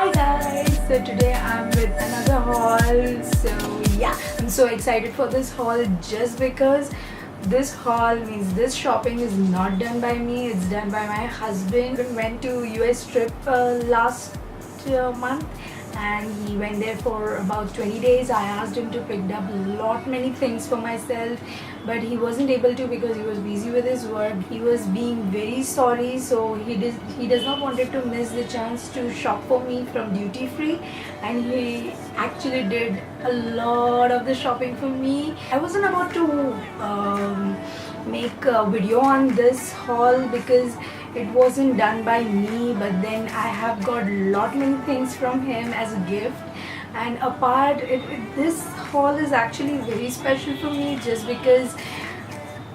Hi guys, so today I'm with another haul. So yeah, I'm so excited for this haul just because this haul means this shopping is not done by me, it's done by my husband. We went to US trip last month and he went there for about 20 days. I asked him to pick up many things for myself, but he wasn't able to because he was busy with his work. He was being very sorry, so he does not wanted to miss the chance to shop for me from duty free, and he actually did a lot of the shopping for me. I wasn't about to make a video on this haul because it wasn't done by me, but then I have got many things from him as a gift. And apart this haul is actually very special for me just because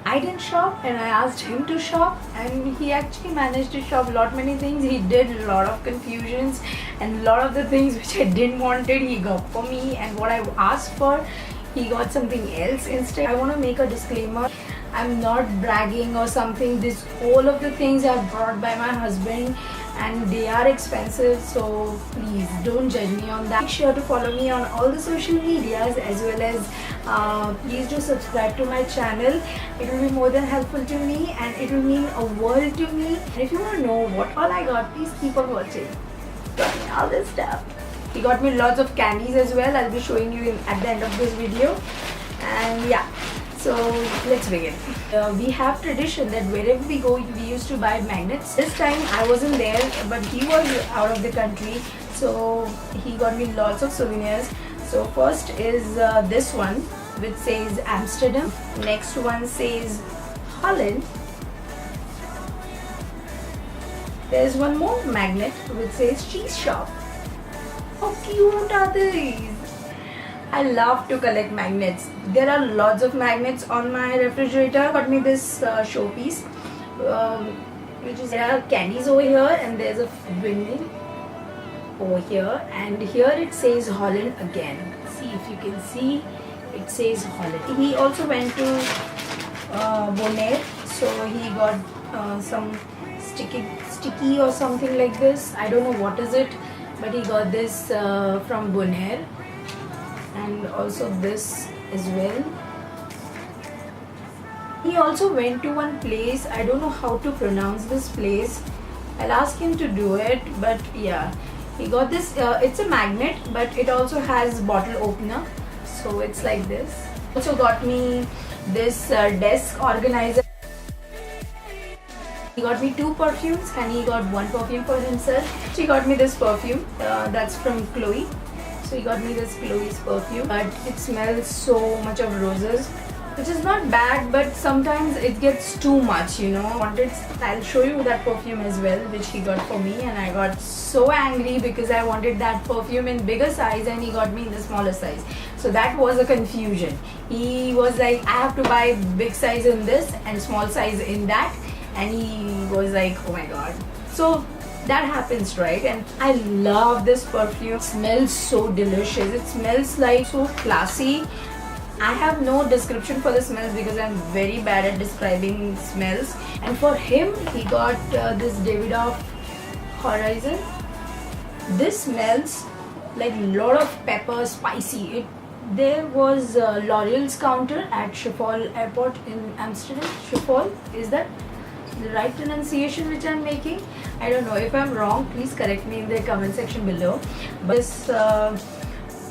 I didn't shop and I asked him to shop, and he actually managed to shop many things. He did a lot of confusions, and a lot of the things which I didn't wanted he got for me, and what I asked for he got something else instead. I want to make a disclaimer, I'm not bragging or something. This all of the things are brought by my husband and they are expensive, so please don't judge me on that. Make sure to follow me on all the social medias, as well as please do subscribe to my channel. It will be more than helpful to me and it will mean a world to me. And if you want to know what all I got, please keep on watching. Got me all this stuff. He got me lots of candies as well. I'll be showing you at the end of this video. And yeah, so let's begin. We have tradition that wherever we go, we used to buy magnets. This time I wasn't there, but he was out of the country, so he got me lots of souvenirs. So first is this one which says Amsterdam. Next one says Holland. There's one more magnet which says cheese shop. How cute are these? I love to collect magnets. There are lots of magnets on my refrigerator. Got me this showpiece, which is, there are candies over here and there's a windmill over here, and here it says Holland again. See if you can see, it says Holland. He also went to Bonaire, so he got some sticky or something like this. I don't know what is it, but he got this from Bonaire. And also this as well. He also went to one place, I don't know how to pronounce this place. I'll ask him to do it, but yeah, he got this. It's a magnet, but it also has bottle opener, so it's like this. Also got me this desk organizer. He got me 2 perfumes and he got 1 perfume for himself. She got me this perfume, that's from Chloe. So he got me this Chloe's perfume, but it smells so much of roses, which is not bad, but sometimes it gets too much, you know. I'll show you that perfume as well, which he got for me, and I got so angry because I wanted that perfume in bigger size and he got me in the smaller size. So that was a confusion. He was like, I have to buy big size in this and small size in that, and he was like, oh my god. So that happens, right? And I love this perfume. It smells so delicious. It smells like so classy. I have no description for the smells because I'm very bad at describing smells. And for him, he got this Davidoff Horizon. This smells like a lot of pepper, spicy. There was L'Oreal's counter at Schiphol Airport in Amsterdam. Schiphol, is that the right pronunciation which I'm making? I don't know. If I'm wrong, please correct me in the comment section below. But this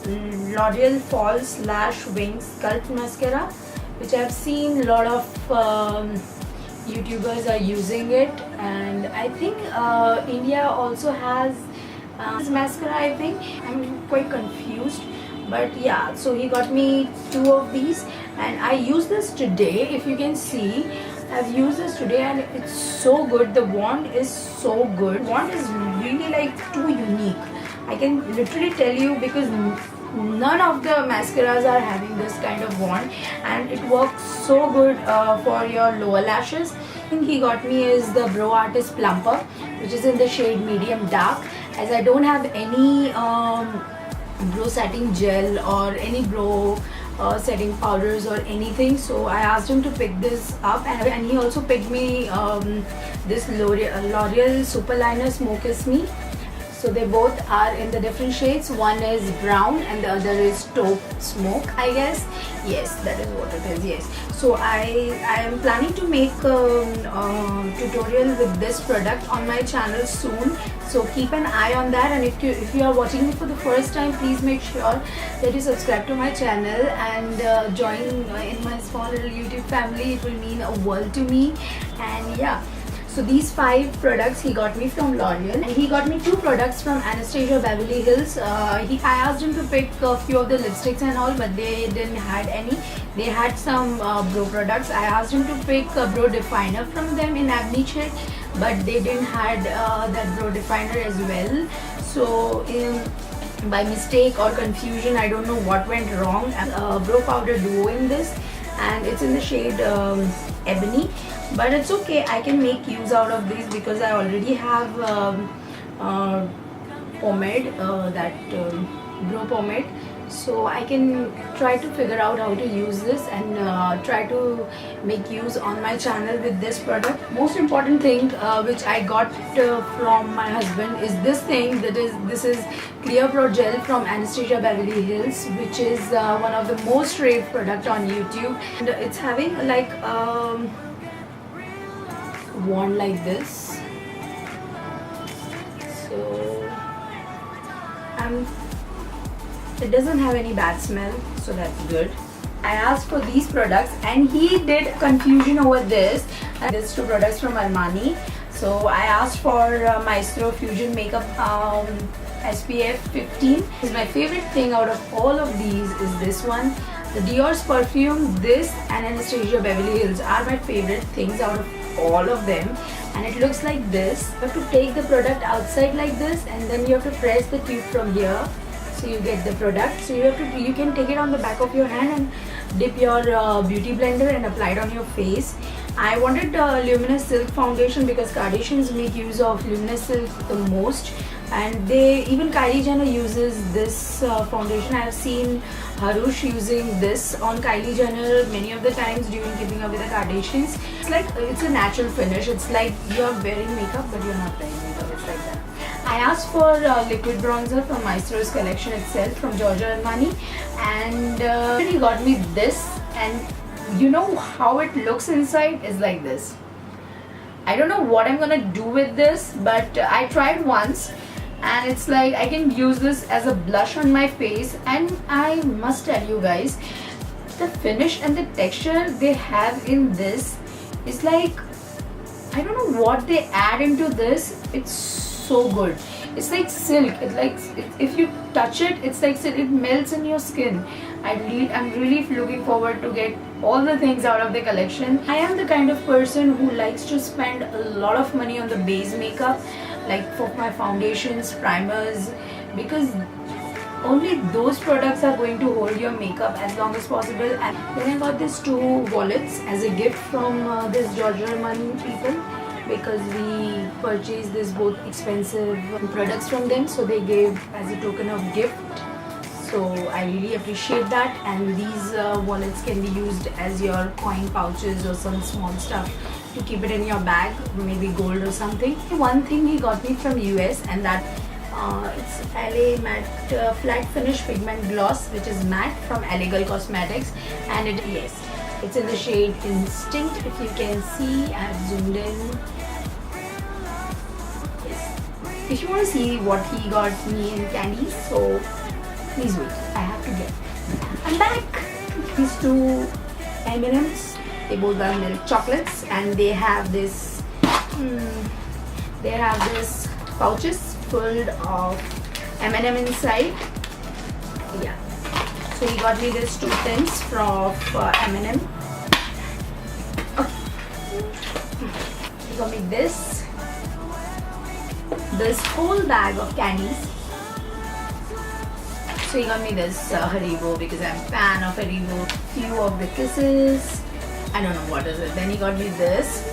L'Oreal Fall / Wings Sculpt Mascara, which I've seen a lot of YouTubers are using it, and I think India also has this mascara, I think. I'm quite confused, but yeah, so he got me 2 of these and I use this today. If you can see, I've used this today and it's so good. The wand is so good. The wand is really like too unique. I can literally tell you because none of the mascaras are having this kind of wand, and it works so good for your lower lashes. I think he got me is the Brow Artist Plumper, which is in the shade medium dark, as I don't have any brow setting gel or any brow setting powders or anything, so I asked him to pick this up, and he also picked me this L'Oreal Super Liner Smoke Is Me. So they both are in the different shades. One is brown and the other is taupe smoke, I guess. Yes, that is what it is. Yes. So I am planning to make a tutorial with this product on my channel soon. So keep an eye on that. And if you are watching me for the first time, please make sure that you subscribe to my channel and join in my small little YouTube family. It will mean a world to me. And yeah. So these 5 products he got me from L'Oreal, and he got me 2 products from Anastasia Beverly Hills. I asked him to pick a few of the lipsticks and all, but they didn't had any. They had some brow products. I asked him to pick a brow definer from them in Acne Check, but they didn't had that brow definer as well. So by mistake or confusion, I don't know what went wrong. Brow powder duo in this, and it's in the shade Ebony. But it's okay, I can make use out of these because I already have pomade, brow pomade. So I can try to figure out how to use this and try to make use on my channel with this product. Most important thing which I got from my husband is this thing. This is Clear Brow Gel from Anastasia Beverly Hills, which is one of the most raved product on YouTube. And it's having like wand like this. So it doesn't have any bad smell, so that's good. I asked for these products and he did confusion over this. And these 2 products from Armani. So I asked for Maestro Fusion Makeup SPF 15. Is my favorite thing out of all of these is this one. The Dior's perfume, this and Anastasia Beverly Hills are my favorite things out of all of them. And it looks like this. You have to take the product outside like this, and then you have to press the tube from here, so you get the product. So you can take it on the back of your hand and dip your beauty blender and apply it on your face. I wanted Luminous Silk foundation because Kardashians make use of Luminous Silk the most, and even Kylie Jenner uses this foundation. I have seen Harush using this on Kylie Jenner many of the times during Keeping Up with the Kardashians. It's a natural finish. It's like you're wearing makeup but you're not wearing makeup. It's like that. I asked for liquid bronzer from Maestro's collection itself from Giorgio Armani, and he got me this, and you know how it looks inside is like this. I don't know what I'm gonna do with this, but I tried once and it's like I can use this as a blush on my face. And I must tell you guys, the finish and the texture they have in this is like, I don't know what they add into this. It's so good. It's like silk. If you touch it, it's like silk. It melts in your skin. I'm really looking forward to get all the things out of the collection. I am the kind of person who likes to spend a lot of money on the base makeup, like for my foundations, primers, because only those products are going to hold your makeup as long as possible. And then I got these 2 wallets as a gift from this Giorgio Armani people, because we purchased these both expensive products from them, so they gave as a token of gift. So I really appreciate that. And these wallets can be used as your coin pouches or some small stuff to keep it in your bag, maybe gold or something. One thing he got me from US, and that it's LA Matte Flat Finish Pigment Gloss, which is matte from Elegant Cosmetics, and it's in the shade Instinct. If you can see, I've zoomed in. Yes. If you want to see what he got me in candies, so please wait. I have to get. I'm back. These 2 M&Ms. They both are milk chocolates, and they have this. They have this pouches full of M&M inside. Yeah. So he got me this 2 tins from M&M. Okay. He got me this whole bag of candies. So he got me this Haribo because I'm a fan of Haribo. Few of the kisses. I don't know what is it. Then he got me this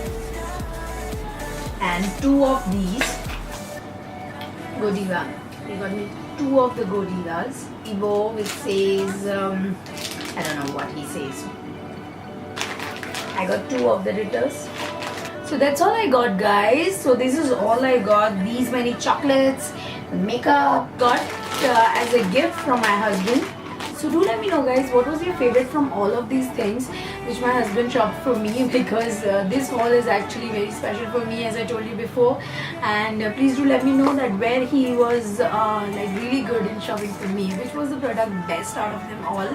and 2 of these Godiva. He got me 2 of the Godivas. Evo, which says I don't know what he says. I got 2 of the Ritters. So that's all I got, guys. So this is all I got. These many chocolates, makeup got as a gift from my husband. So do let me know, guys, what was your favorite from all of these things which my husband shopped for me, because this haul is actually very special for me, as I told you before. And please do let me know that where he was like really good in shopping for me, which was the product best out of them all.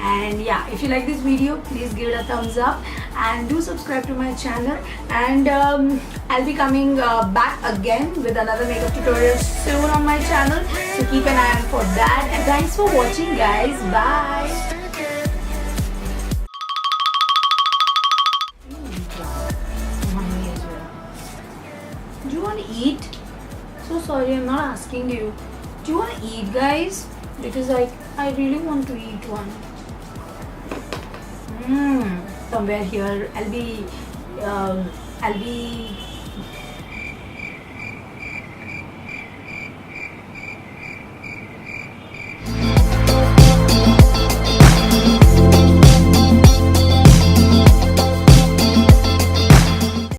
And yeah, if you like this video, please give it a thumbs up and do subscribe to my channel. And I'll be coming back again with another makeup tutorial soon on my channel, so keep an eye out for that. And thanks for watching, guys. Bye. Do you want to eat? So sorry, I'm not asking you. Do you want to eat, guys? Because I really want to eat one. Somewhere here I'll be